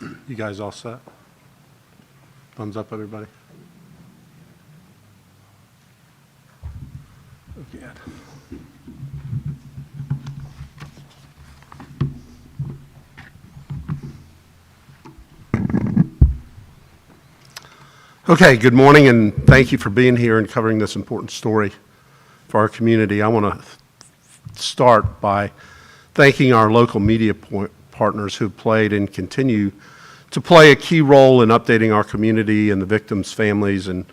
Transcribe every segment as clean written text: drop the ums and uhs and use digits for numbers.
You guys all set? Thumbs up, everybody? Okay. Okay, good morning, and thank you for being here and covering this important story for our community. I want to start by thanking our local media partners who played and continue to play a key role in updating our community and the victims' families and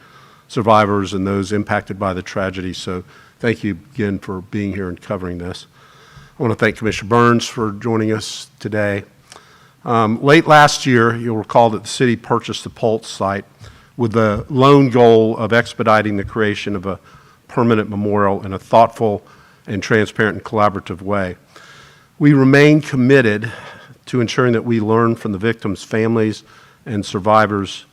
survivors and those impacted by the tragedy. So thank you again for being here and covering this. I want to thank Commissioner Burns for joining us today. Late last year, you'll recall that the city purchased the Pulse site with the lone goal of expediting the creation of a permanent memorial in a thoughtful and transparent and collaborative way. We remain committed to ensuring that we learn from the victims' families and survivors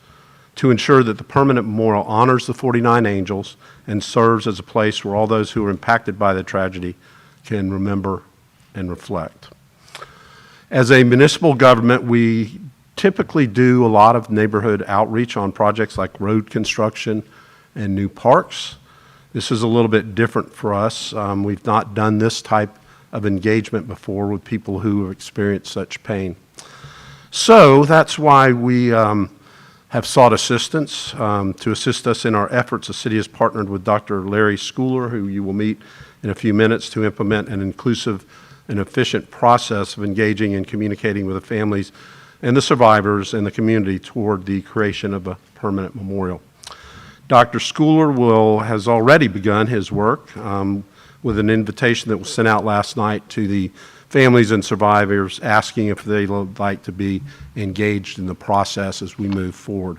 to ensure that the permanent memorial honors the 49 angels and serves as a place where all those who were impacted by the tragedy can remember and reflect. As a municipal government, we typically do a lot of neighborhood outreach on projects like road construction and new parks. This is a little bit different for us. We've not done this type of engagement before with people who have experienced such pain. So that's why we have sought assistance. To assist us in our efforts, the city has partnered with Dr. Larry Schooler, who you will meet in a few minutes, to implement an inclusive and efficient process of engaging and communicating with the families and the survivors and the community toward the creation of a permanent memorial. Dr. Schooler has already begun his work with an invitation that was sent out last night to the families and survivors asking if they would like to be engaged in the process as we move forward.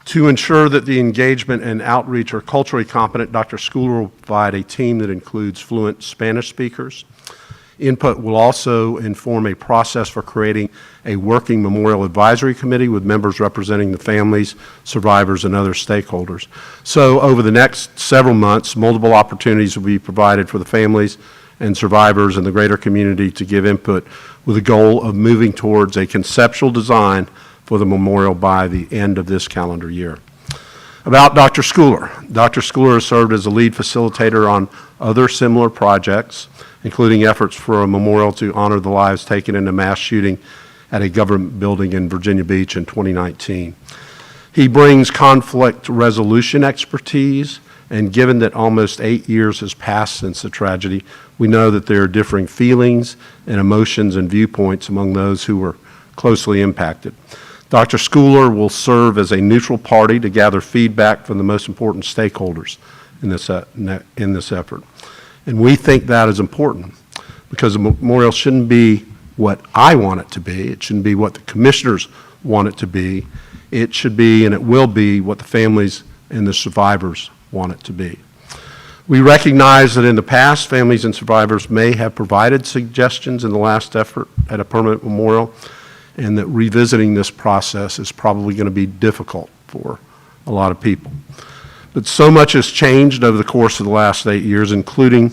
To ensure that the engagement and outreach are culturally competent, Dr. Schooler will provide a team that includes fluent Spanish speakers. Input will also inform a process for creating a working memorial advisory committee with members representing the families, survivors, and other stakeholders. So over the next several months, multiple opportunities will be provided for the families and survivors and the greater community to give input with the goal of moving towards a conceptual design for the memorial by the end of this calendar year. About Dr. Schooler. Dr. Schooler has served as a lead facilitator on other similar projects, including efforts for a memorial to honor the lives taken in a mass shooting at a government building in Virginia Beach in 2019. He brings conflict resolution expertise, and given that almost 8 years has passed since the tragedy, we know that there are differing feelings and emotions and viewpoints among those who were closely impacted. Dr. Schooler will serve as a neutral party to gather feedback from the most important stakeholders in this effort. And we think that is important because the memorial shouldn't be what I want it to be. It shouldn't be what the commissioners want it to be. It should be, and it will be, what the families and the survivors want it to be. We recognize that in the past, families and survivors may have provided suggestions in the last effort at a permanent memorial, and that revisiting this process is probably going to be difficult for a lot of people. But so much has changed over the course of the last 8 years, including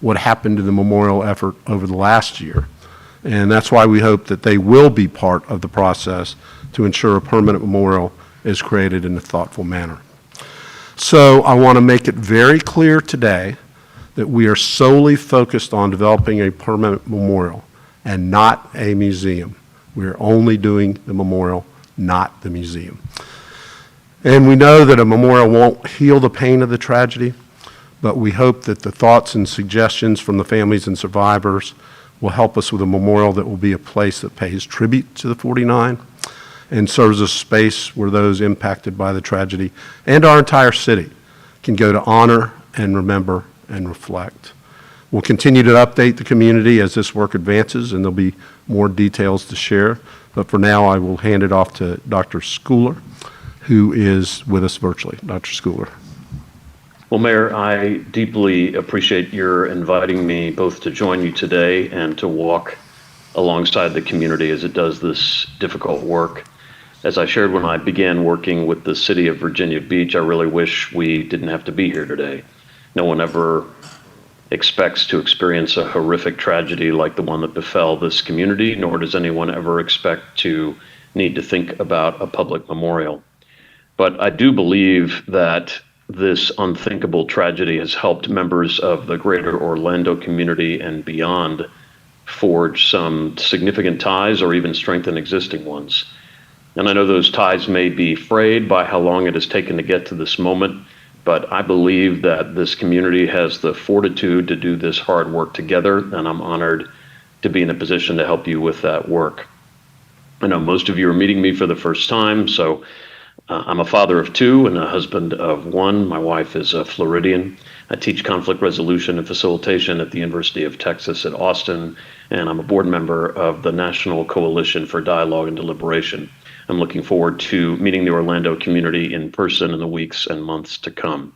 what happened to the memorial effort over the last year. And that's why we hope that they will be part of the process to ensure a permanent memorial is created in a thoughtful manner. So I want to make it very clear today that we are solely focused on developing a permanent memorial and not a museum. We are only doing the memorial, not the museum. And we know that a memorial won't heal the pain of the tragedy, but we hope that the thoughts and suggestions from the families and survivors will help us with a memorial that will be a place that pays tribute to the 49 and serves as a space where those impacted by the tragedy and our entire city can go to honor and remember and reflect. We'll continue to update the community as this work advances, and there'll be more details to share. But for now, I will hand it off to Dr. Schooler, who is with us virtually. Dr. Schooler. Well, Mayor, I deeply appreciate your inviting me both to join you today and to walk alongside the community as it does this difficult work. As I shared when I began working with the city of Virginia Beach, I really wish we didn't have to be here today. No one ever expects to experience a horrific tragedy like the one that befell this community, nor does anyone ever expect to need to think about a public memorial. But I do believe that this unthinkable tragedy has helped members of the greater Orlando community and beyond forge some significant ties or even strengthen existing ones. And I know those ties may be frayed by how long it has taken to get to this moment, but I believe that this community has the fortitude to do this hard work together, and I'm honored to be in a position to help you with that work. I know most of you are meeting me for the first time, so I'm a father of two and a husband of one. My wife is a Floridian. I teach conflict resolution and facilitation at the University of Texas at Austin, and I'm a board member of the National Coalition for Dialogue and Deliberation. I'm looking forward to meeting the Orlando community in person in the weeks and months to come.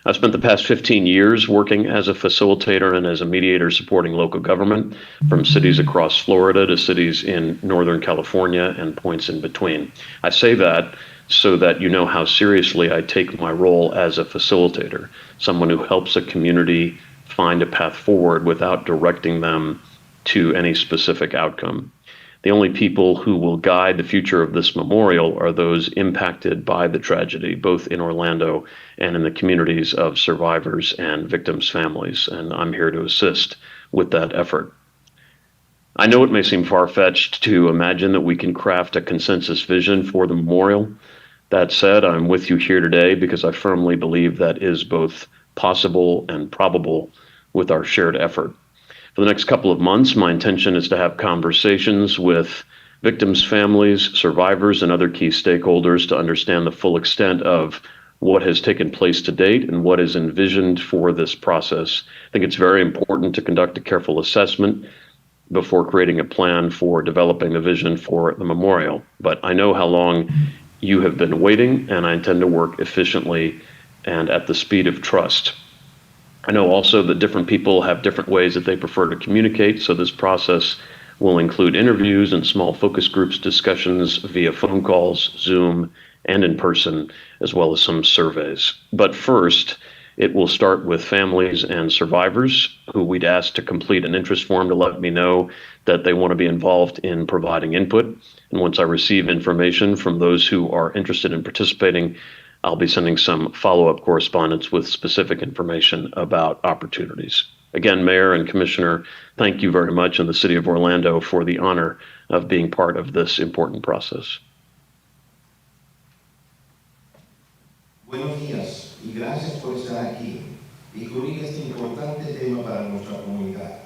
I've spent the past 15 years working as a facilitator and as a mediator supporting local government, from cities across Florida to cities in Northern California and points in between. I say that so that you know how seriously I take my role as a facilitator, someone who helps a community find a path forward without directing them to any specific outcome. The only people who will guide the future of this memorial are those impacted by the tragedy, both in Orlando and in the communities of survivors and victims' families, and I'm here to assist with that effort. I know it may seem far-fetched to imagine that we can craft a consensus vision for the memorial. That said, I'm with you here today because I firmly believe that is both possible and probable with our shared effort. For the next couple of months, my intention is to have conversations with victims' families, survivors, and other key stakeholders to understand the full extent of what has taken place to date and what is envisioned for this process. I think it's very important to conduct a careful assessment before creating a plan for developing the vision for the memorial. But I know how long you have been waiting, and I intend to work efficiently and at the speed of trust. I know also that different people have different ways that they prefer to communicate, so this process will include interviews and small focus groups discussions via phone calls, Zoom, and in person, as well as some surveys. But first, it will start with families and survivors who we'd ask to complete an interest form to let me know that they want to be involved in providing input. And once I receive information from those who are interested in participating, I'll be sending some follow-up correspondence with specific information about opportunities. Again, Mayor and Commissioner, thank you very much in the City of Orlando for the honor of being part of this important process. Buenos días y gracias por estar aquí y cubrir este importante tema para nuestra comunidad.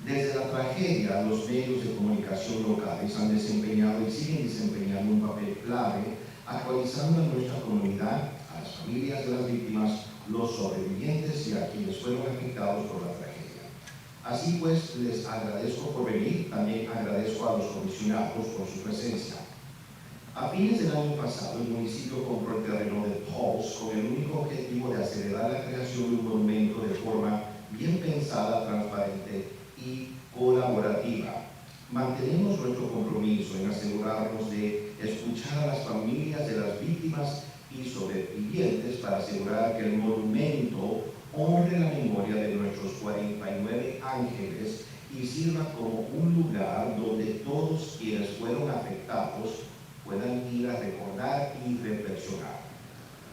Desde la tragedia, los medios de comunicación locales han desempeñado y siguen desempeñando un papel clave actualizando a nuestra comunidad, a las familias de las víctimas, los sobrevivientes y a quienes fueron afectados por la tragedia. Así pues, les agradezco por venir, también agradezco a los comisionados por su presencia. A fines del año pasado, el municipio compró el terreno de Pauls con el único objetivo de acelerar la creación de un monumento de forma bien pensada, transparente y colaborativa. Mantenemos nuestro compromiso en asegurarnos de escuchar a las familias de las víctimas y sobrevivientes para asegurar que el monumento honre la memoria de nuestros 49 ángeles y sirva como un lugar donde todos quienes fueron afectados puedan ir a recordar y reflexionar.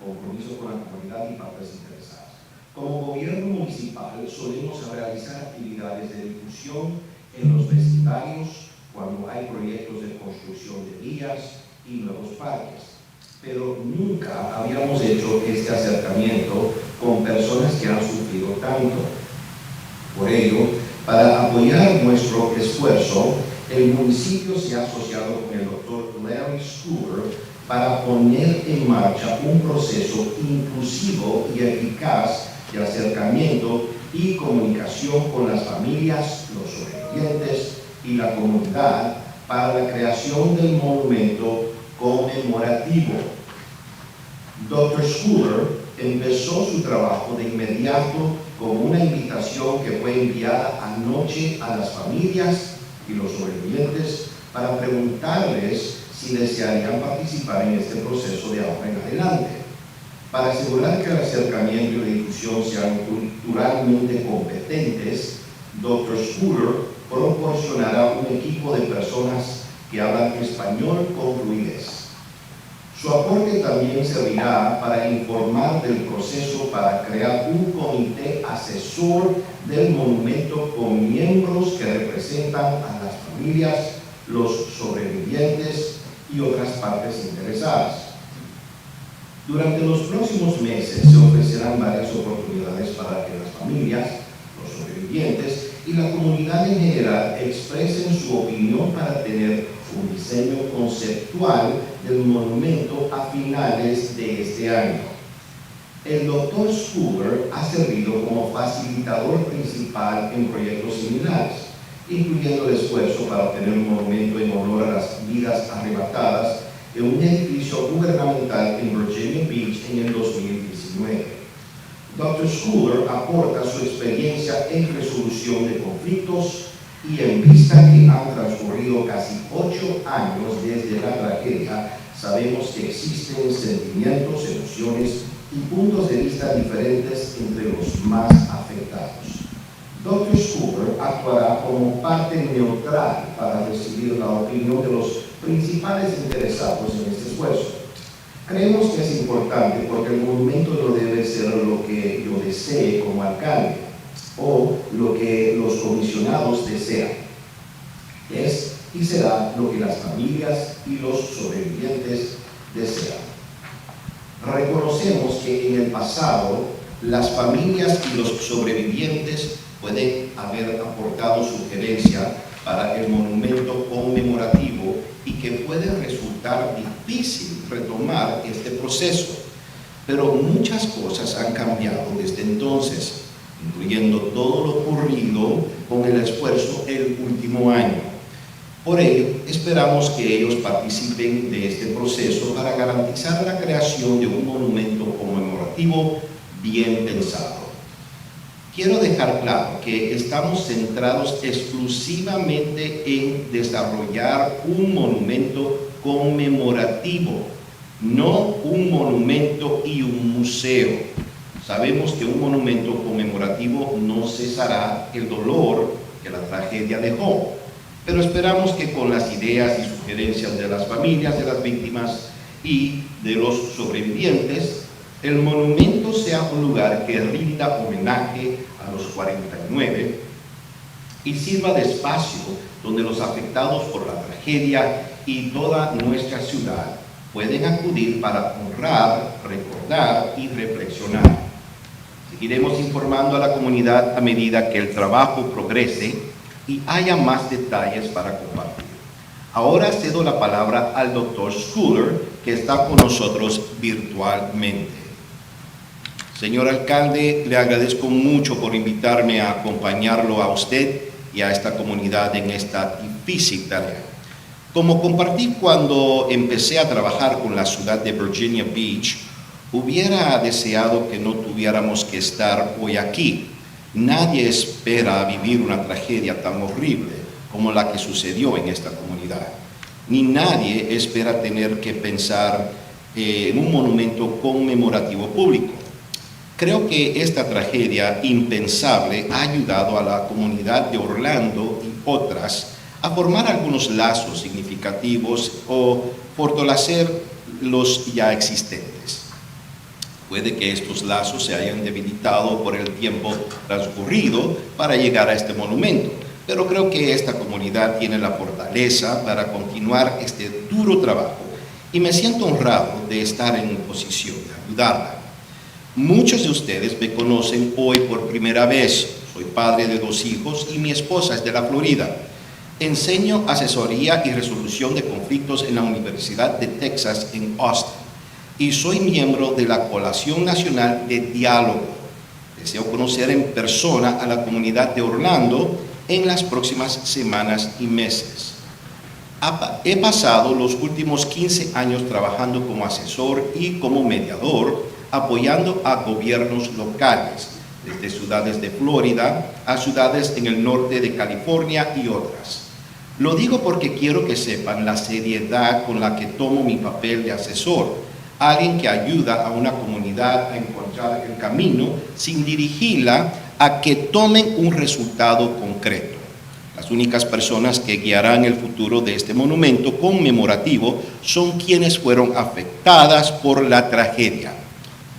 Compromiso con la comunidad y partes interesadas. Como gobierno municipal solemos realizar actividades de difusión en los vecindarios cuando hay proyectos de construcción de vías y nuevos parques. Pero nunca habíamos hecho este acercamiento con personas que han sufrido tanto. Por ello, para apoyar nuestro esfuerzo, el municipio se ha asociado con el Dr. Larry Schooler para poner en marcha un proceso inclusivo y eficaz de acercamiento y comunicación con las familias, los sobrevivientes y la comunidad para la creación del monumento conmemorativo. Dr. Schooler empezó su trabajo de inmediato con una invitación que fue enviada anoche a las familias y los sobrevivientes para preguntarles si desearían participar en este proceso de ahora en adelante. Para asegurar que el acercamiento y la difusión sean culturalmente competentes, Dr. Scooter proporcionará un equipo de personas que hablan español con fluidez. Su aporte también servirá para informar del proceso para crear un comité asesor del monumento con miembros que representan a las familias, los sobrevivientes y otras partes interesadas. Durante los próximos meses se ofrecerán varias oportunidades para que las familias, los sobrevivientes y la comunidad en general expresen su opinión para tener un diseño conceptual del monumento a finales de este año. El Dr. Scooter ha servido como facilitador principal en proyectos similares, incluyendo el esfuerzo para obtener un monumento en honor a las vidas arrebatadas en un edificio gubernamental en Virginia Beach en el 2019. Dr. Scooter aporta su experiencia en resolución de conflictos y en vista que han transcurrido casi 8 años desde la tragedia, sabemos que existen sentimientos, emociones y puntos de vista diferentes entre los más afectados. Dr. Scooter actuará como parte neutral para recibir la opinión de los principales interesados en este esfuerzo. Creemos que es importante porque el monumento no debe ser lo que yo desee como alcalde o lo que los comisionados desean. Es y será lo que las familias y los sobrevivientes desean. Reconocemos que en el pasado las familias y los sobrevivientes pueden haber aportado sugerencias para el monumento conmemorativo y que puede resultar difícil retomar este proceso, pero muchas cosas han cambiado desde entonces, incluyendo todo lo ocurrido con el esfuerzo el último año. Por ello, esperamos que ellos participen de este proceso para garantizar la creación de un monumento conmemorativo bien pensado. Quiero dejar claro que estamos centrados exclusivamente en desarrollar un monumento conmemorativo, no un monumento y un museo. Sabemos que un monumento conmemorativo no cesará el dolor que la tragedia dejó, pero esperamos que con las ideas y sugerencias de las familias de las víctimas y de los sobrevivientes, el monumento sea un lugar que rinda homenaje a los 49 y sirva de espacio donde los afectados por la tragedia y toda nuestra ciudad pueden acudir para honrar, recordar y reflexionar. Seguiremos informando a la comunidad a medida que el trabajo progrese y haya más detalles para compartir. Ahora cedo la palabra al Dr. Scooter, que está con nosotros virtualmente. Señor alcalde, le agradezco mucho por invitarme a acompañarlo a usted y a esta comunidad en esta difícil tarea. Como compartí cuando empecé a trabajar con la ciudad de Virginia Beach, hubiera deseado que no tuviéramos que estar hoy aquí. Nadie espera vivir una tragedia tan horrible como la que sucedió en esta comunidad. Ni nadie espera tener que pensar en un monumento conmemorativo público. Creo que esta tragedia impensable ha ayudado a la comunidad de Orlando y otras a formar algunos lazos significativos o fortalecer los ya existentes. Puede que estos lazos se hayan debilitado por el tiempo transcurrido para llegar a este monumento, pero creo que esta comunidad tiene la fortaleza para continuar este duro trabajo y me siento honrado de estar en posición de ayudarla. Muchos de ustedes me conocen hoy por primera vez. Soy padre de 2 hijos y mi esposa es de la Florida. Enseño asesoría y resolución de conflictos en la Universidad de Texas en Austin y soy miembro de la Coalición Nacional de Diálogo. Deseo conocer en persona a la comunidad de Orlando en las próximas semanas y meses. He pasado los últimos 15 años trabajando como asesor y como mediador, apoyando a gobiernos locales, desde ciudades de Florida a ciudades en el norte de California y otras. Lo digo porque quiero que sepan la seriedad con la que tomo mi papel de asesor. alguien que ayuda a una comunidad a encontrar el camino sin dirigirla a que tomen un resultado concreto. Las únicas personas que guiarán el futuro de este monumento conmemorativo son quienes fueron afectadas por la tragedia,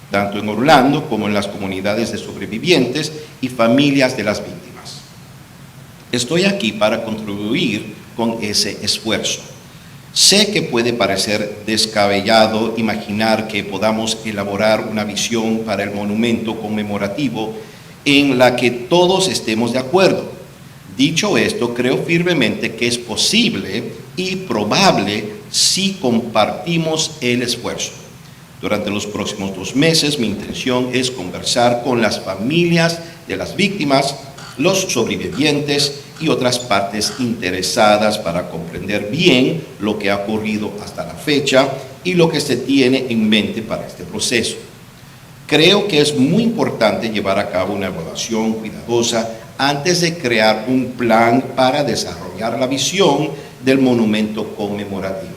tanto en Orlando como en las comunidades de sobrevivientes y familias de las víctimas. Estoy aquí para contribuir con ese esfuerzo. Sé que puede parecer descabellado imaginar que podamos elaborar una visión para el monumento conmemorativo en la que todos estemos de acuerdo. Dicho esto, creo firmemente que es posible y probable si compartimos el esfuerzo. Durante los próximos 2 meses, mi intención es conversar con las familias de las víctimas, los sobrevivientes y otras partes interesadas para comprender bien lo que ha ocurrido hasta la fecha y lo que se tiene en mente para este proceso. Creo que es muy importante llevar a cabo una evaluación cuidadosa antes de crear un plan para desarrollar la visión del monumento conmemorativo.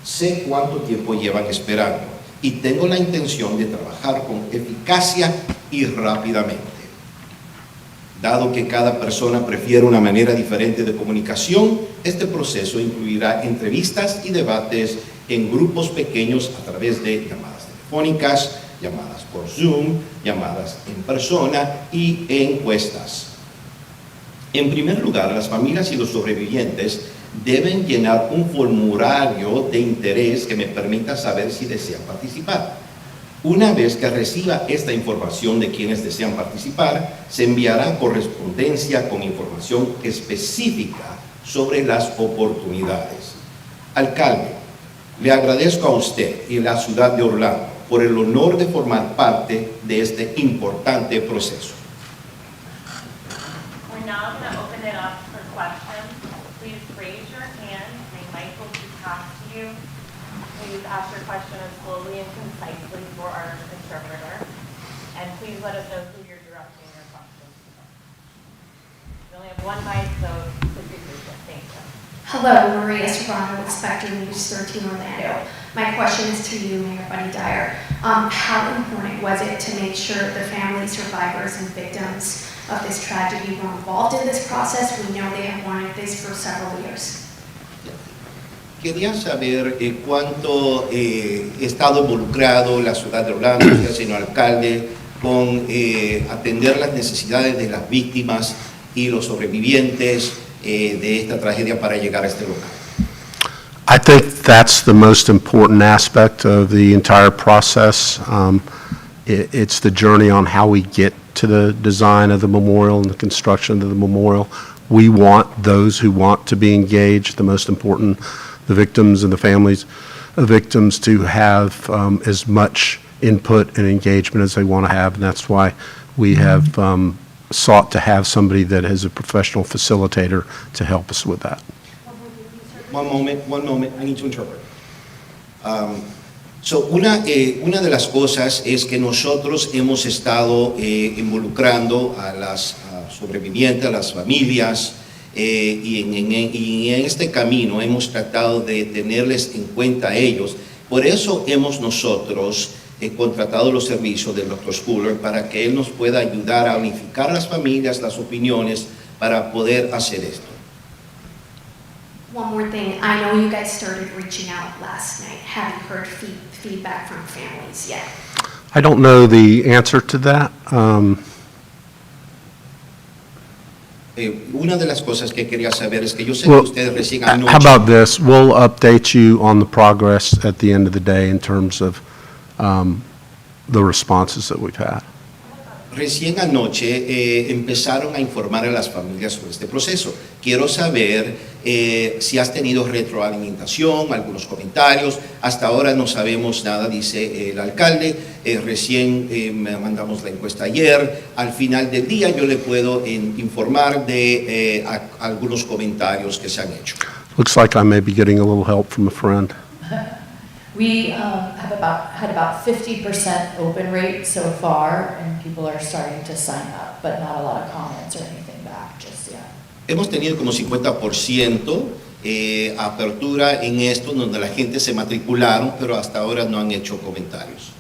Sé cuánto tiempo llevan esperando y tengo la intención de trabajar con eficacia y rápidamente. Dado que cada persona prefiere una manera diferente de comunicación, este proceso incluirá entrevistas y debates en grupos pequeños a través de llamadas telefónicas, llamadas por Zoom, llamadas en persona y encuestas. En primer lugar, las familias y los sobrevivientes deben llenar un formulario de interés que me permita saber si desean participar. Una vez que reciba esta información de quienes desean participar, se enviará correspondencia con información específica sobre las oportunidades. Alcalde, le agradezco a usted y a la ciudad de Orlando por el honor de formar parte de este importante proceso. We're now going to open it up for questions. Please raise your hand. My mic will be passed to you. Please ask your question as slowly and concisely for our interpreter. And please let us know who you're directing your questions to. We only have one mic, so please be patient. Thank you. Hello, Maria Serrano with Spectrum News 13 Orlando. My question is to you, Mayor Buddy Dyer. How important was it to make sure the families, survivors, and victims of this tragedy were involved in this process? We know they have wanted this for several years. Quería saber cuánto ha estado involucrado la ciudad de Orlando, usted, señor alcalde, con atender las necesidades de las víctimas y los sobrevivientes de esta tragedia para llegar a este lugar. I think that's the most important aspect of the entire process. It's the journey on how we get to the design of the memorial and the construction of the memorial. We want those who want to be engaged, the most important, the victims and the families of victims, to have as much input and engagement as they want to have, and that's why we have sought to have somebody that is a professional facilitator to help us with that. One moment, I need to interpret. Una de las cosas es que nosotros hemos estado involucrando a las sobrevivientes, a las familias, y en este camino hemos tratado de tenerles en cuenta a ellos. Por eso hemos nosotros contratado los servicios del Dr. Schuller para que él nos pueda ayudar a unificar las familias, las opiniones, para poder hacer esto. One more thing, I know you guys started reaching out last night. Have you heard feedback from families yet? I don't know the answer to that. Una de las cosas que quería saber es que yo sé Well, que ustedes recién how anoche. about this? We'll update you on the progress at the end of the day in terms of the responses that we've had. Recién anoche empezaron a informar a las familias sobre este proceso. Quiero saber si has tenido retroalimentación, algunos comentarios. Hasta ahora no sabemos nada, dice el alcalde. Recién mandamos la encuesta ayer. Al final del día yo le puedo informar de algunos comentarios que se han hecho. Looks like I may be getting a little help from a friend. We had about 50% open rate so far, and people are starting to sign up, but not a lot of comments or anything back just yet. Hemos tenido como 50% apertura en esto, donde la gente se matricularon, pero hasta ahora no han hecho comentarios.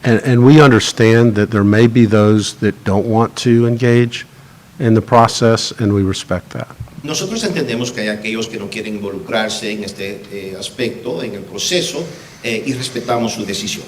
And we understand that there may be those that don't want to engage in the process, and we respect that. Nosotros entendemos que hay aquellos que no quieren involucrarse en este aspecto, en el proceso, y respetamos su decisión.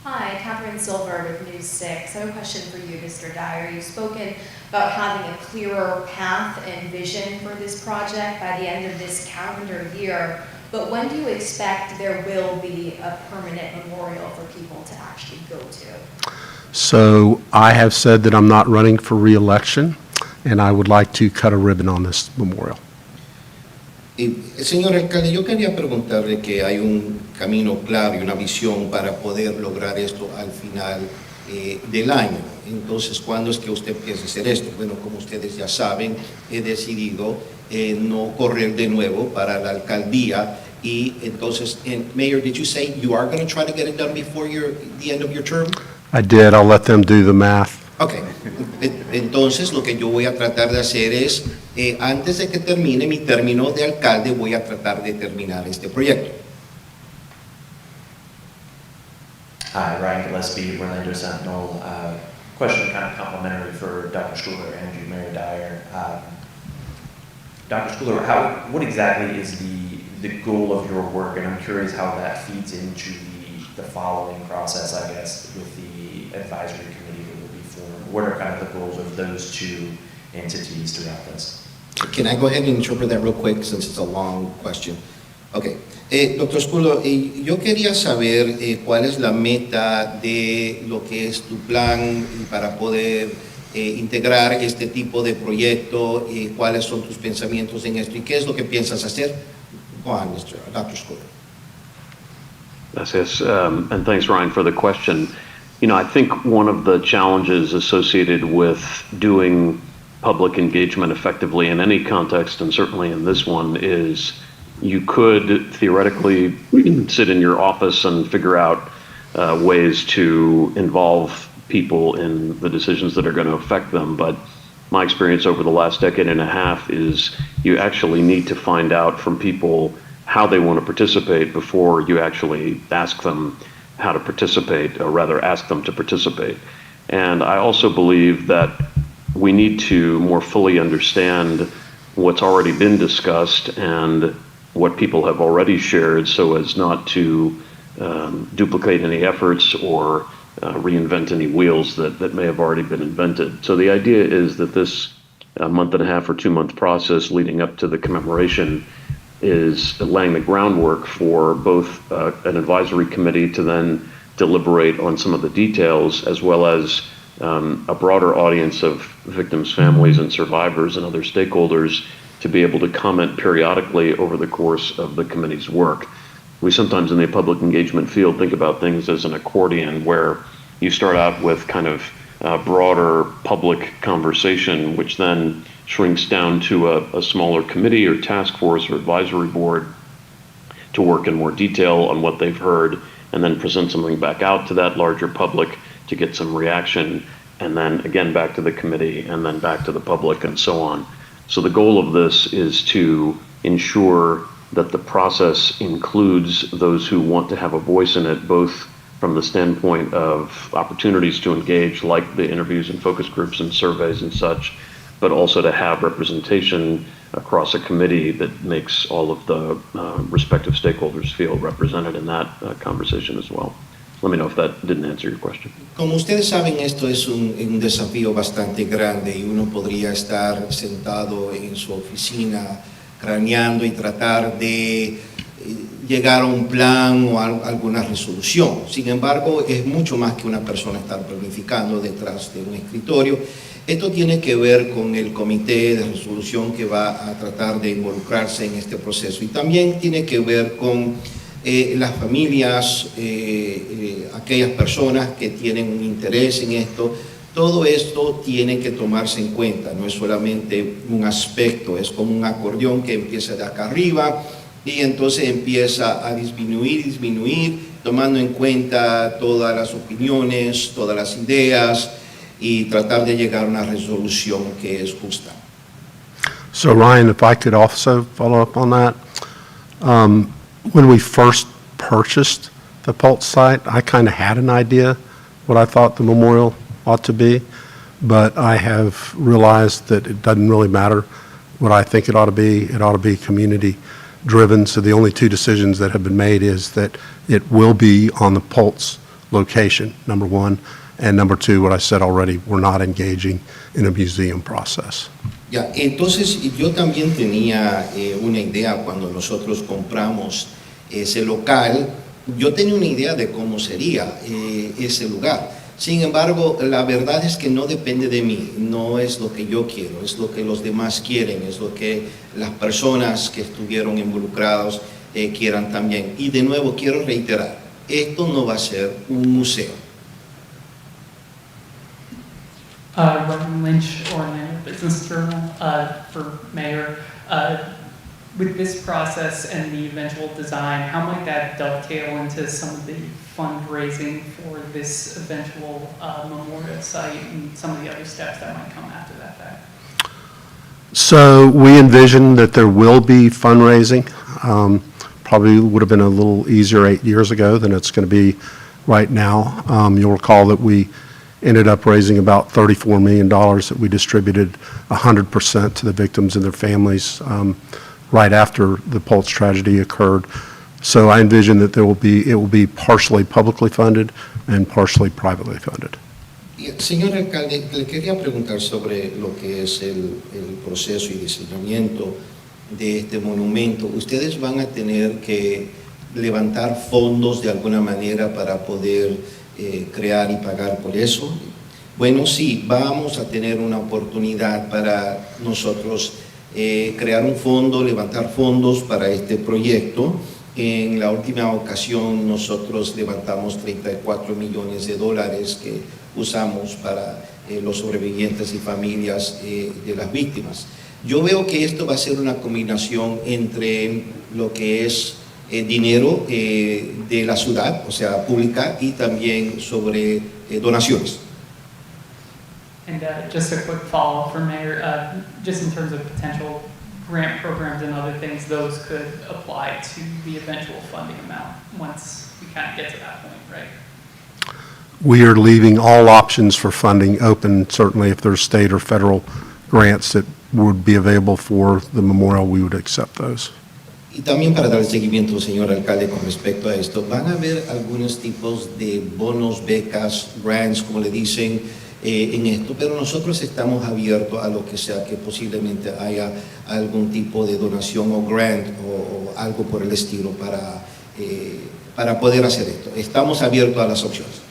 Hi, Catherine Silver with News 6. I have a question for you, Mr. Dyer. You've spoken about having a clearer path and vision for this project by the end of this calendar year, but when do you expect there will be a permanent memorial for people to actually go to? So I have said that I'm not running for re-election, and I would like to cut a ribbon on this memorial. Señor alcalde, yo quería preguntarle que hay un camino claro y una visión para poder lograr esto al final del año. Entonces, ¿cuándo es que usted piensa hacer esto? Bueno, como ustedes ya saben, he decidido no correr de nuevo para la alcaldía. Y entonces, Mayor, did you say you are going to try to get it done before the end of your term? I did. I'll let them do the math. Ok, entonces lo que yo voy a tratar de hacer es, antes de que termine mi término de alcalde, voy a tratar de terminar este proyecto. Hi, Ryan Gillespie, Orlando Sentinel. Question kind of complimentary for Dr. Schooler and you, Mayor Dyer. Dr. Schooler, what exactly is the goal of your work? And I'm curious how that feeds into the following process, I guess, with the advisory committee that will be formed. What are kind of the goals of those two entities throughout this? Can I go ahead and interpret that real quick since it's a long question? Ok. Doctor Schooler, yo quería saber cuál es la meta de lo que es tu plan para poder integrar este tipo de proyecto, cuáles son tus pensamientos en esto y qué es lo que piensas hacer. Go on, Dr. Schooler. Yes, and thanks, Ryan, for the question. You know, I think one of the challenges associated with doing public engagement effectively in any context, and certainly in this one, is you could theoretically sit in your office and figure out ways to involve people in the decisions that are going to affect them. But my experience over the last decade and a half is you actually need to find out from people how they want to participate before you actually ask them how to participate, or rather ask them to participate. And I also believe that we need to more fully understand what's already been discussed and what people have already shared so as not to duplicate any efforts or reinvent any wheels that may have already been invented. So the idea is that this month and a half or 2 month process leading up to the commemoration is laying the groundwork for both an advisory committee to then deliberate on some of the details, as well as a broader audience of victims' families and survivors and other stakeholders to be able to comment periodically over the course of the committee's work. We sometimes in the public engagement field think about things as an accordion, where you start out with kind of broader public conversation, which then shrinks down to a smaller committee or task force or advisory board to work in more detail on what they've heard, and then present something back out to that larger public to get some reaction, and then again back to the committee, and then back to the public, and so on. So the goal of this is to ensure that the process includes those who want to have a voice in it, both from the standpoint of opportunities to engage, like the interviews and focus groups and surveys and such, but also to have representation across a committee that makes all of the respective stakeholders feel represented in that conversation as well. Let me know if that didn't answer your question. Como ustedes saben, esto es un desafío bastante grande y uno podría estar sentado en su oficina craneando y tratar de llegar a un plan o a alguna resolución. Sin embargo, es mucho más que una persona estar planificando detrás de un escritorio. Esto tiene que ver con el comité de resolución que va a tratar de involucrarse en este proceso, y también tiene que ver con las familias, aquellas personas que tienen un interés en esto. Todo esto tiene que tomarse en cuenta, no es solamente un aspecto, es como un acordeón que empieza de acá arriba y entonces empieza a disminuir, tomando en cuenta todas las opiniones, todas las ideas, y tratar de llegar a una resolución que es justa. So Ryan, if I could also follow up on that. When we first purchased the Pulse site, I kind of had an idea what I thought the memorial ought to be, but I have realized that it doesn't really matter what I think it ought to be. It ought to be community-driven. So the only two decisions that have been made is that it will be on the Pulse location, number one, and number two, what I said already, we're not engaging in a museum process. Ya, entonces yo también tenía una idea cuando nosotros compramos ese local. Yo tenía una idea de cómo sería ese lugar. Sin embargo, la verdad es que no depende de mí, no es lo que yo quiero, es lo que los demás quieren, es lo que las personas que estuvieron involucrados quieran también. Y de nuevo quiero reiterar, esto no va a ser un museo. Ryan Lynch, Orlando Business Journal, for mayor. With this process and the eventual design, how might that dovetail into some of the fundraising for this eventual memorial site and some of the other steps that might come after that fact? So we envision that there will be fundraising. Probably would have been a little easier 8 years ago than it's going to be right now. You'll recall that we ended up raising about $34 million that we distributed 100% to the victims and their families right after the Pulse tragedy occurred. So I envision that it will be partially publicly funded and partially privately funded. Señor alcalde, le quería preguntar sobre lo que es el proceso y diseñamiento de este monumento. ¿Ustedes van a tener que levantar fondos de alguna manera para poder crear y pagar por eso? Bueno, sí, vamos a tener una oportunidad para nosotros crear un fondo, levantar fondos para este proyecto. En la última ocasión nosotros levantamos $34 millones que usamos para los sobrevivientes y familias de las víctimas. Yo veo que esto va a ser una combinación entre lo que es dinero de la ciudad, o sea, pública, y también sobre donaciones. And just a quick follow-up for Mayor, just in terms of potential grant programs and other things, those could apply to the eventual funding amount once we kind of get to that point, right? We are leaving all options for funding open. Certainly, if there's state or federal grants that would be available for the memorial, we would accept those. Y también para dar seguimiento, señor alcalde, con respecto a esto, van a haber algunos tipos de bonos, becas, grants, como le dicen, en esto, pero nosotros estamos abiertos a lo que sea, que posiblemente haya algún tipo de donación o grant o algo por el estilo para poder hacer esto. Estamos abiertos a las opciones.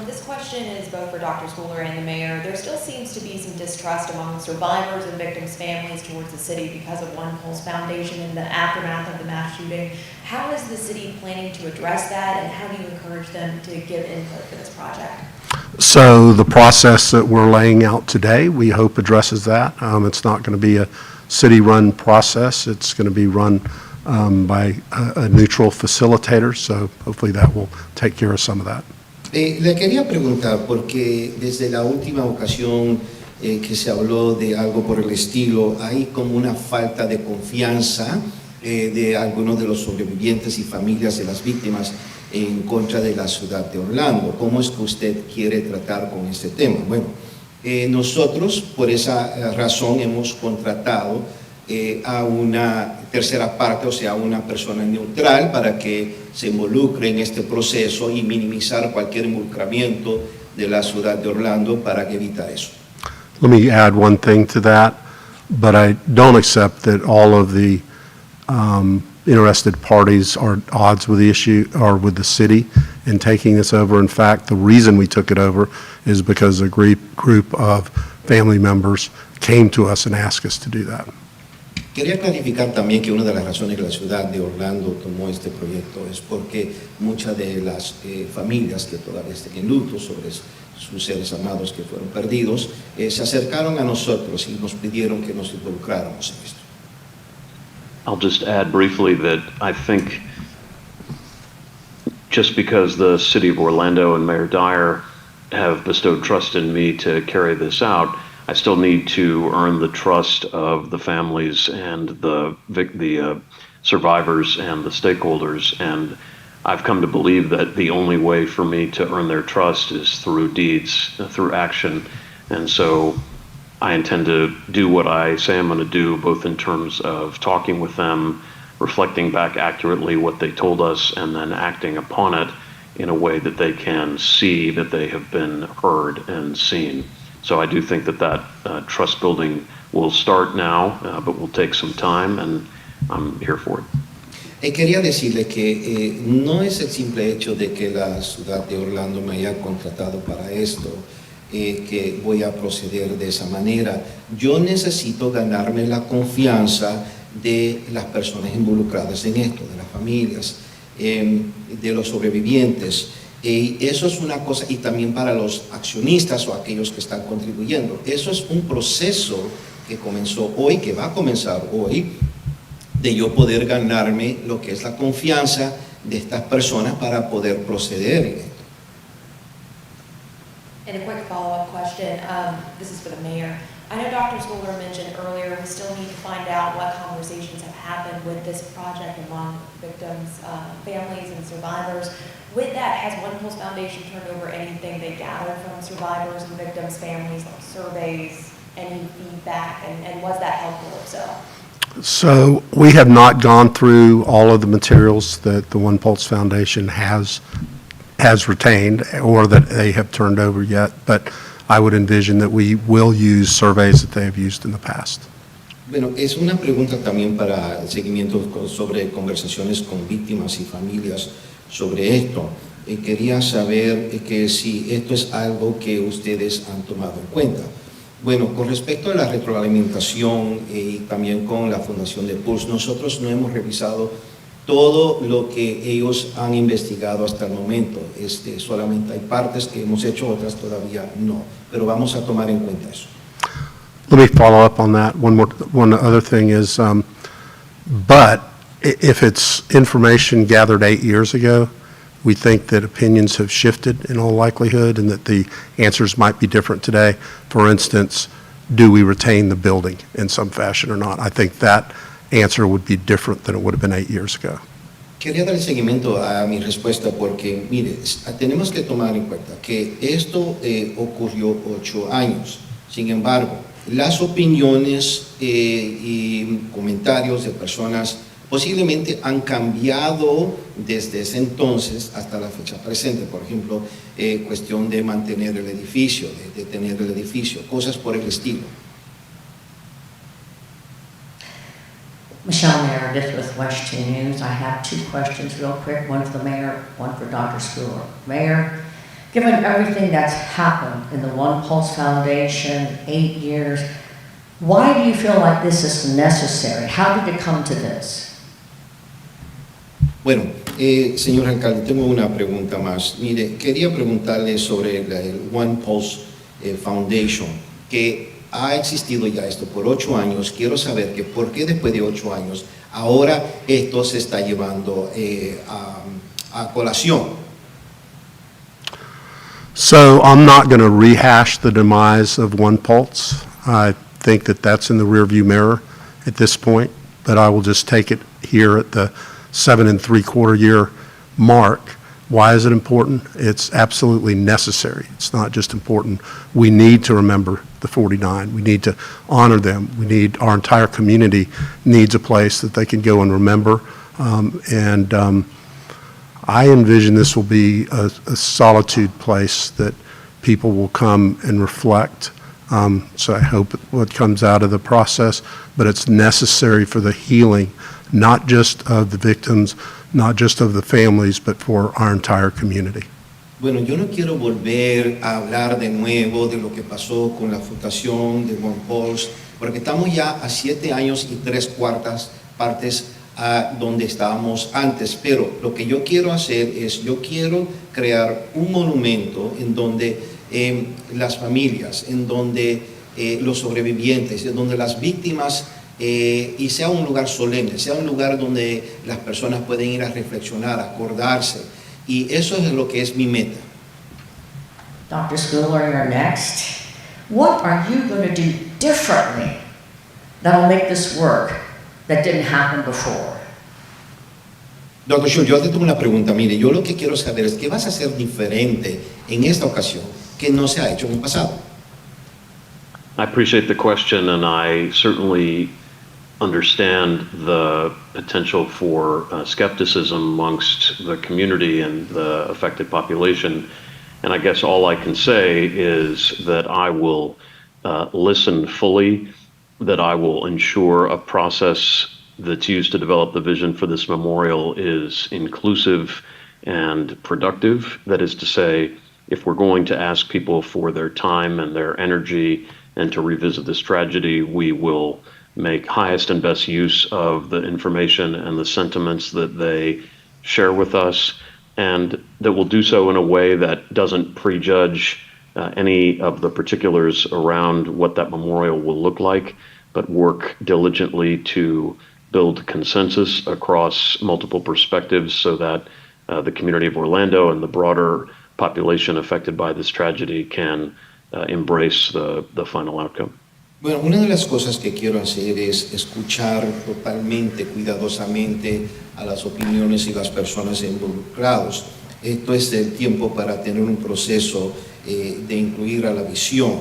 This question is both for Dr. Schooler and the mayor. There still seems to be some distrust among survivors and victims' families towards the city because of One Pulse Foundation in the aftermath of the mass shooting. How is the city planning to address that, and how do you encourage them to give input for this project? So the process that we're laying out today, we hope addresses that. It's not going to be a city-run process. It's going to be run by a neutral facilitator, so hopefully that will take care of some of that. Le quería preguntar, porque desde la última ocasión que se habló de algo por el estilo, hay como una falta de confianza de algunos de los sobrevivientes y familias de las víctimas en contra de la ciudad de Orlando. ¿Cómo es que usted quiere tratar con este tema? Bueno, nosotros por esa razón hemos contratado a una tercera parte, o sea, una persona neutral para que se involucre en este proceso y minimizar cualquier involucramiento de la ciudad de Orlando para evitar eso. Let me add one thing to that, but I don't accept that all of the interested parties are at odds with the issue or with the city in taking this over. In fact, the reason we took it over is because a group of family members came to us and asked us to do that. Quería clarificar también que una de las razones que la ciudad de Orlando tomó este proyecto es porque muchas de las familias que todavía están en luto sobre sus seres amados que fueron perdidos, se acercaron a nosotros y nos pidieron que nos involucráramos en esto. I'll just add briefly that I think just because the city of Orlando and Mayor Dyer have bestowed trust in me to carry this out, I still need to earn the trust of the families and the survivors and the stakeholders. And I've come to believe that the only way for me to earn their trust is through deeds, through action. And so I intend to do what I say I'm going to do, both in terms of talking with them, reflecting back accurately what they told us, and then acting upon it in a way that they can see that they have been heard and seen. So I do think that trust building will start now, but will take some time, and I'm here for it. Quería decirle que no es el simple hecho de que la ciudad de Orlando me haya contratado para esto, que voy a proceder de esa manera. Yo necesito ganarme la confianza de las personas involucradas en esto, de las familias, de los sobrevivientes. Y eso es una cosa, y también para los accionistas o aquellos que están contribuyendo. Eso es un proceso que comenzó hoy, que va a comenzar hoy, de yo poder ganarme lo que es la confianza de estas personas para poder proceder en esto. And a quick follow-up question, this is for the mayor. I know Dr. Schooler mentioned earlier we still need to find out what conversations have happened with this project among victims, families, and survivors. With that, has One Pulse Foundation turned over anything they gathered from survivors and victims' families, like surveys, any feedback, and was that helpful if so? So we have not gone through all of the materials that the One Pulse Foundation has retained or that they have turned over yet, but I would envision that we will use surveys that they have used in the past. Bueno, es una pregunta también para el seguimiento sobre conversaciones con víctimas y familias sobre esto. Quería saber que si esto es algo que ustedes han tomado en cuenta. Bueno, con respecto a la retroalimentación y también con la Fundación de Pulse, nosotros no hemos revisado todo lo que ellos han investigado hasta el momento. Solamente hay partes que hemos hecho, otras todavía no, pero vamos a tomar en cuenta eso. Let me follow up on that. One other thing is, but if it's information gathered 8 years ago, we think that opinions have shifted in all likelihood and that the answers might be different today. For instance, do we retain the building in some fashion or not? I think that answer would be different than it would have been 8 years ago. Quería dar seguimiento a mi respuesta porque, mire, tenemos que tomar en cuenta que esto ocurrió 8 años. Sin embargo, las opiniones y comentarios de personas posiblemente han cambiado desde ese entonces hasta la fecha presente. Por ejemplo, cuestión de mantener el edificio, de tener el edificio, cosas por el estilo. Michelle Meredith with West 2 News. I have 2 questions real quick, one for the mayor, one for Dr. Schooler. Mayor, given everything that's happened in the One Pulse Foundation, 8 years, why do you feel like this is necessary? How did it come to this? Bueno, señor alcalde, tengo una pregunta más. Mire, quería preguntarle sobre el One Pulse Foundation, que ha existido ya esto por 8 años. Quiero saber que por qué después de 8 años ahora esto se está llevando a colación. So I'm not going to rehash the demise of One Pulse. I think that that's in the rearview mirror at this point, but I will just take it here at the 7 3/4 year mark. Why is it important? It's absolutely necessary. It's not just important. We need to remember the 49. We need to honor them. Our entire community needs a place that they can go and remember. I envision this will be a solitude place that people will come and reflect. So I hope what comes out of the process, but it's necessary for the healing, not just of the victims, not just of the families, but for our entire community. Bueno, yo no quiero volver a hablar de nuevo de lo que pasó con la fundación de One Pulse, porque estamos ya a 7 años y 3/4 partes donde estábamos antes, pero lo que yo quiero hacer es, yo quiero crear un monumento en donde las familias, en donde los sobrevivientes, en donde las víctimas, y sea un lugar solemne, sea un lugar donde las personas pueden ir a reflexionar, a acordarse, y eso es lo que es mi meta. Dr. Schooler, you're next. What are you going to do differently that'll make this work that didn't happen before? Doctor Schul, yo te tengo una pregunta. Mire, yo lo que quiero saber es qué vas a hacer diferente en esta ocasión que no se ha hecho en el pasado. I appreciate the question, and I certainly understand the potential for skepticism amongst the community and the affected population. And I guess all I can say is that I will listen fully, that I will ensure a process that's used to develop the vision for this memorial is inclusive and productive. That is to say, if we're going to ask people for their time and their energy and to revisit this tragedy, we will make highest and best use of the information and the sentiments that they share with us, and that we'll do so in a way that doesn't prejudge any of the particulars around what that memorial will look like, but work diligently to build consensus across multiple perspectives so that the community of Orlando and the broader population affected by this tragedy can embrace the final outcome. Bueno, una de las cosas que quiero hacer es escuchar totalmente, cuidadosamente a las opiniones y las personas involucradas. Esto es el tiempo para tener un proceso de incluir a la visión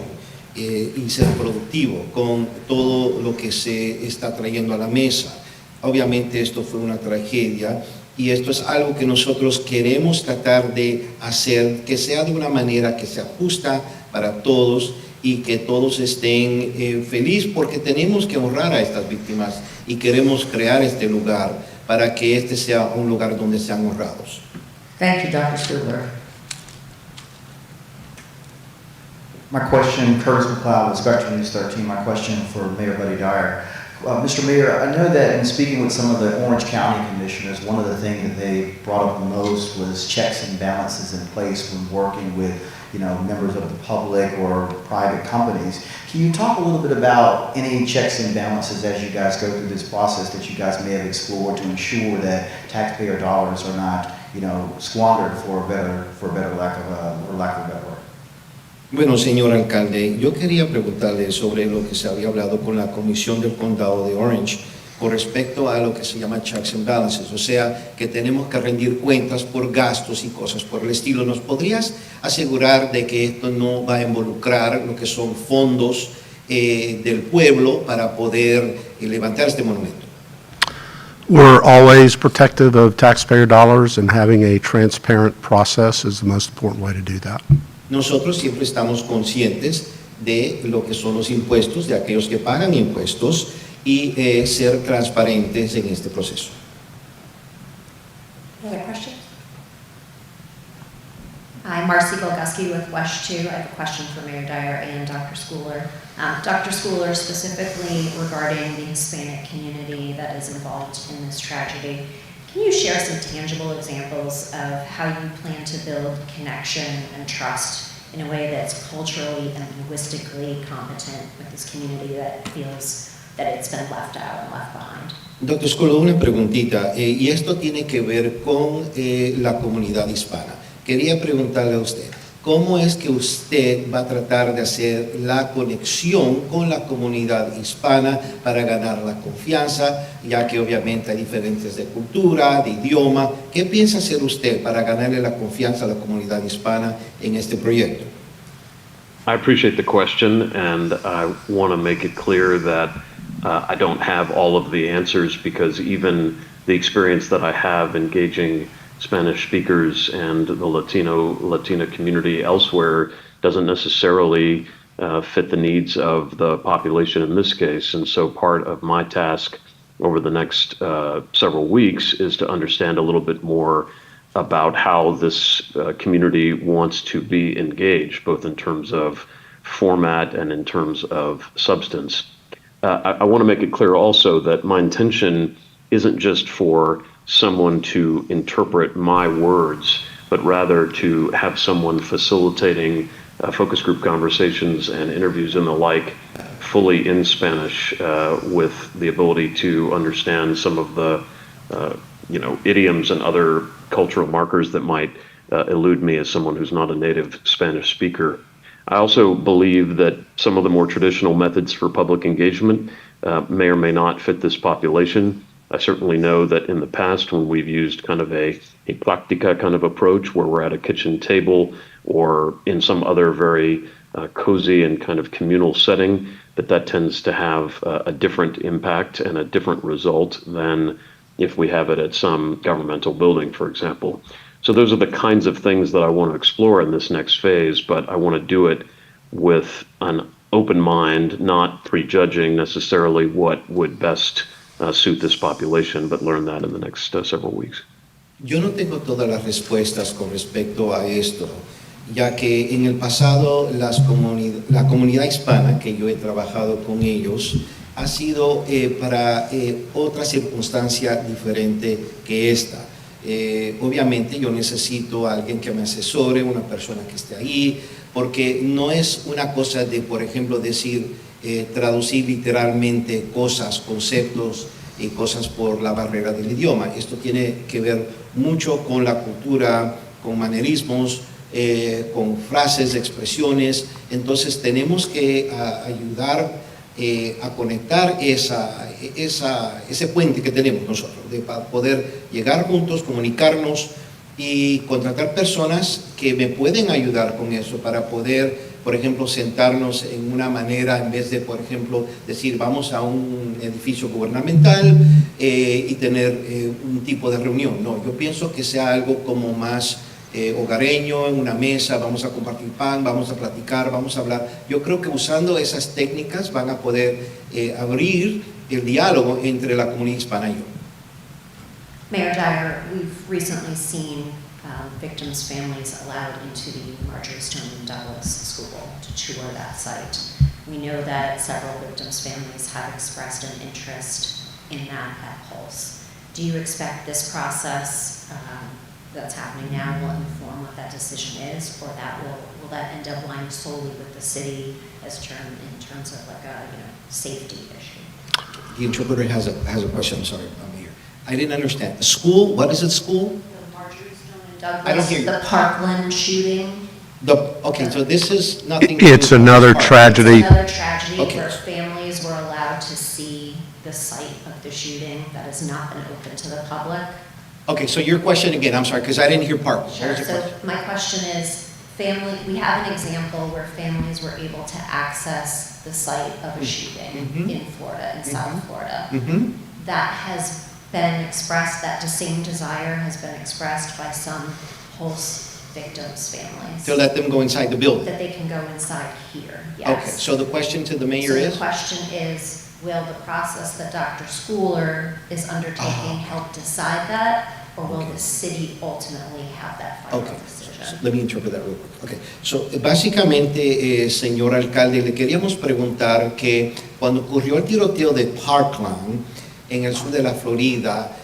y ser productivo con todo lo que se está trayendo a la mesa. Obviamente esto fue una tragedia y esto es algo que nosotros queremos tratar de hacer que sea de una manera que se ajusta para todos y que todos estén felices, porque tenemos que honrar a estas víctimas y queremos crear este lugar para que este sea un lugar donde sean honrados. Thank you, Dr. Stuhler. My question, Curtis McLeod with Spectrum News 13, my question for Mayor Buddy Dyer. Mr. Mayor, I know that in speaking with some of the Orange County commissioners, one of the things that they brought up the most was checks and balances in place when working with, members of the public or private companies. Can you talk a little bit about any checks and balances as you guys go through this process that you guys may have explored to ensure that taxpayer dollars are not, squandered for a better lack of a better word? Bueno, señor alcalde, yo quería preguntarle sobre lo que se había hablado con la Comisión del Condado de Orange con respecto a lo que se llama checks and balances, o sea, que tenemos que rendir cuentas por gastos y cosas por el estilo. ¿Nos podrías asegurar de que esto no va a involucrar lo que son fondos del pueblo para poder levantar este monumento? We're always protective of taxpayer dollars, and having a transparent process is the most important way to do that. Nosotros siempre estamos conscientes de lo que son los impuestos, de aquellos que pagan impuestos, y ser transparentes en este proceso. Any other questions? Hi, Marcy Golguski with West 2. I have a question for Mayor Dyer and Dr. Schooler. Dr. Schooler, specifically regarding the Hispanic community that is involved in this tragedy, can you share some tangible examples of how you plan to build connection and trust in a way that's culturally and linguistically competent with this community that feels that it's been left out and left behind? Doctor Schooler, una preguntita, y esto tiene que ver con la comunidad hispana. Quería preguntarle a usted, ¿cómo es que usted va a tratar de hacer la conexión con la comunidad hispana para ganar la confianza, ya que obviamente hay diferencias de cultura, de idioma? ¿Qué piensa hacer usted para ganarle la confianza a la comunidad hispana en este proyecto? I appreciate the question, and I want to make it clear that I don't have all of the answers, because even the experience that I have engaging Spanish speakers and the Latina community elsewhere doesn't necessarily fit the needs of the population in this case. And so part of my task over the next several weeks is to understand a little bit more about how this community wants to be engaged, both in terms of format and in terms of substance. I want to make it clear also that my intention isn't just for someone to interpret my words, but rather to have someone facilitating focus group conversations and interviews and the like fully in Spanish, with the ability to understand some of the idioms and other cultural markers that might elude me as someone who's not a native Spanish speaker. I also believe that some of the more traditional methods for public engagement may or may not fit this population. I certainly know that in the past, when we've used kind of a practica kind of approach where we're at a kitchen table or in some other very cozy and kind of communal setting, that tends to have a different impact and a different result than if we have it at some governmental building, for example. So those are the kinds of things that I want to explore in this next phase, but I want to do it with an open mind, not prejudging necessarily what would best suit this population, but learn that in the next several weeks. Yo no tengo todas las respuestas con respecto a esto, ya que en el pasado la comunidad hispana que yo he trabajado con ellos ha sido para otra circunstancia diferente que esta. Obviamente yo necesito a alguien que me asesore, una persona que esté ahí, porque no es una cosa de, por ejemplo, traducir literalmente cosas, conceptos y cosas por la barrera del idioma. Esto tiene que ver mucho con la cultura, con manerismos, con frases, expresiones. Entonces tenemos que ayudar a conectar ese puente que tenemos nosotros, para poder llegar juntos, comunicarnos y contratar personas que me pueden ayudar con eso para poder, por ejemplo, sentarnos en una manera, en vez de, por ejemplo, decir vamos a un edificio gubernamental y tener un tipo de reunión. No, yo pienso que sea algo como más hogareño, en una mesa, vamos a compartir pan, vamos a platicar, vamos a hablar. Yo creo que usando esas técnicas van a poder abrir el diálogo entre la comunidad hispana y yo. Mayor Dyer, we've recently seen victims' families allowed into the Marjorie Stoneman Douglas School to tour that site. We know that several victims' families have expressed an interest in that at Pulse. Do you expect this process that's happening now will inform what that decision is, or that will that end up lying solely with the city in terms of like a safety issue? The interpreter has a question. I'm sorry, I'm here. I didn't understand. The school? What is it? School? The Marjorie Stoneman Douglas, I don't hear you. the Parkland shooting. Okay, so this is nothing. It's another tragedy. It's another tragedy Okay. where families were allowed to see the site of the shooting that has not been open to the public. Okay, so your question again, I'm sorry, because I didn't hear part. What was Sure, your so question? my question is, we have an example where families were able to access the site of a shooting Mhm. in Florida, in South Florida. Mhm. That has been expressed, that the same desire has been expressed by some Pulse victims' families. To let them go inside the building. That they can go inside here, yes. Okay, so the question to the mayor So is? the question is, will the process that Dr. Schooler is undertaking help decide that, or will the city ultimately have that final Okay, decision? let me interpret that real quick. Okay, so básicamente, señor alcalde, le queríamos preguntar que cuando ocurrió el tiroteo de Parkland en el sur de la Florida,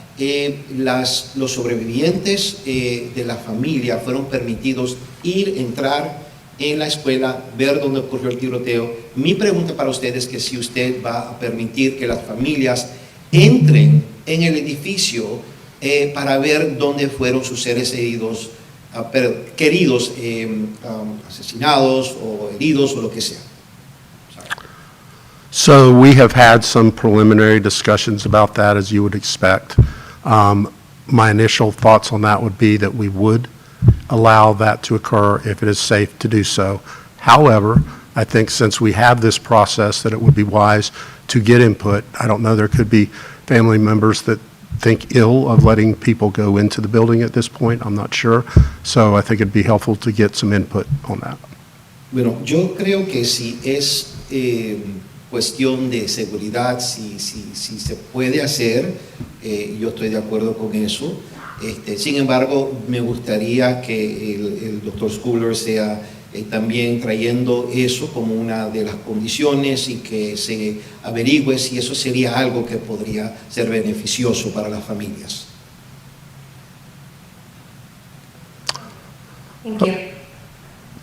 los sobrevivientes de la familia fueron permitidos entrar en la escuela, ver dónde ocurrió el tiroteo. Mi pregunta para usted es que si usted va a permitir que las familias entren en el edificio para ver dónde fueron sus seres queridos, asesinados o heridos o lo que sea. So we have had some preliminary discussions about that, as you would expect. My initial thoughts on that would be that we would allow that to occur if it is safe to do so. However, I think since we have this process, that it would be wise to get input. I don't know, there could be family members that think ill of letting people go into the building at this point. I'm not sure. So I think it'd be helpful to get some input on that. Bueno, yo creo que si es cuestión de seguridad, si se puede hacer, yo estoy de acuerdo con eso. Sin embargo, me gustaría que el doctor Schooler sea también trayendo eso como una de las condiciones y que se averigüe si eso sería algo que podría ser beneficioso para las familias. Thank you.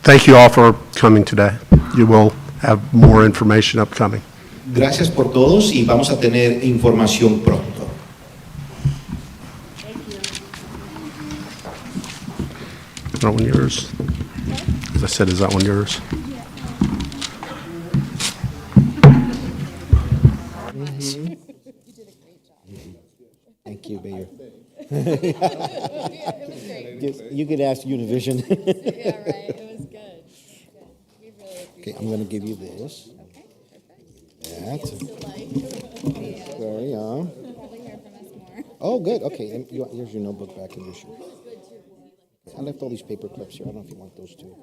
Thank you all for coming today. You will have more information upcoming. Gracias por todos y vamos a tener información pronto. Is that one yours? As I said, is that one yours? Thank you, Mayor. It was great. You could ask Univision. Yeah, right, it was good. We really Okay, appreciate it. I'm gonna give you this. Okay, perfect. That's To like, very on. probably hear from us more. Oh, good, okay, and here's your notebook back in your shoe. I left all these paper clips here, I don't know if you want those too.